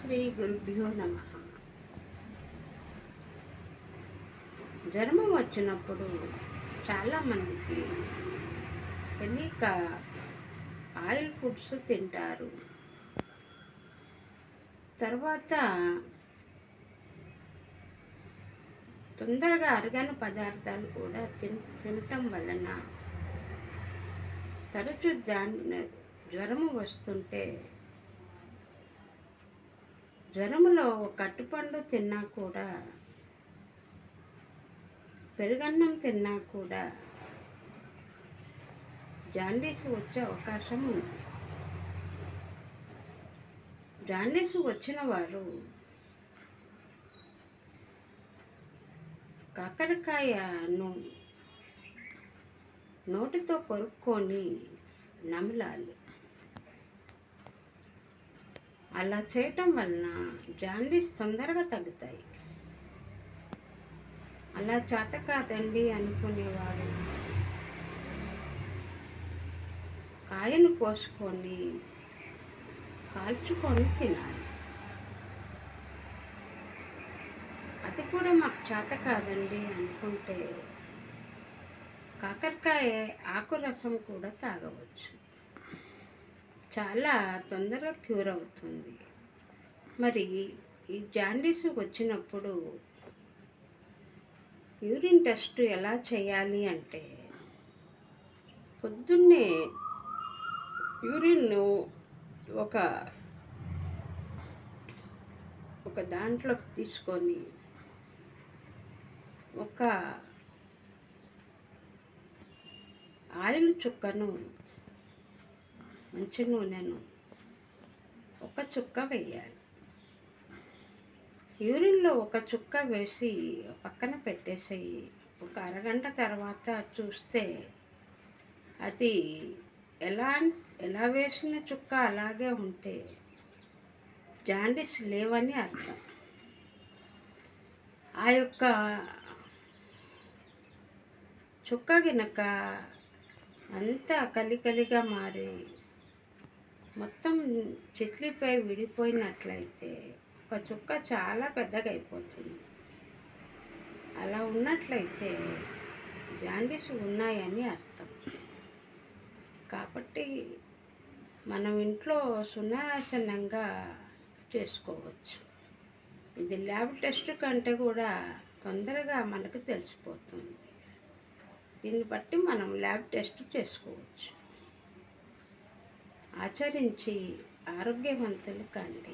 శ్రీ గురుభ్యో నమ. జ్వరం వచ్చినప్పుడు చాలామందికి తెలియక ఆయిల్ ఫుడ్స్ తింటారు. తర్వాత తొందరగా అరగని పదార్థాలు కూడా తినటం వలన తరచు జ్వరము వస్తుంటే జ్వరములో ఒక అరటిపండు తిన్నా కూడా, పెరుగన్నం తిన్నా కూడా జాండీస్ వచ్చే అవకాశం ఉంది. జాండీస్ వచ్చిన వారు కాకరకాయను నోటితో కొరుక్కొని నమిలాలి. అలా చేయటం వలన జాండీస్ తొందరగా తగ్గుతాయి. అలా చేత కాదండి అనుకునేవారు కాయను కోసుకొని కాల్చుకొని తినాలి. అది కూడా మాకు చేత కాదండి అనుకుంటే కాకరకాయ ఆకు రసం కూడా తాగవచ్చు. చాలా తొందరగా క్యూర్ అవుతుంది. మరి ఈ జాండీస్ వచ్చినప్పుడు యూరిన్ టెస్ట్ ఎలా చేయాలి అంటే, పొద్దున్నే యూరిన్ను ఒక దాంట్లోకి తీసుకొని ఒక ఆయిల్ చుక్కను, మంచి నూనెను ఒక చుక్క వేయాలి. యూరిన్లో ఒక చుక్క వేసి పక్కన పెట్టేసేయి. ఒక అరగంట తర్వాత చూస్తే అది ఎలా వేసిన చుక్క అలాగే ఉంటే జాండీస్ లేవని అర్థం. ఆ యొక్క చుక్క గినక అంతా కలికలిగా మారి మొత్తం చిట్లిపై విడిపోయినట్లయితే ఒక చుక్క చాలా పెద్దగా అయిపోతుంది. అలా ఉన్నట్లయితే జాండీస్ ఉన్నాయని అర్థం. కాబట్టి మనం ఇంట్లో సునాయాసంగా చేసుకోవచ్చు. ఇది ల్యాబ్ టెస్ట్ కంటే కూడా తొందరగా మనకు తెలిసిపోతుంది. దీన్ని బట్టి మనం ల్యాబ్ టెస్ట్ చేసుకోవచ్చు. ఆచరించి ఆరోగ్యవంతులు కండి.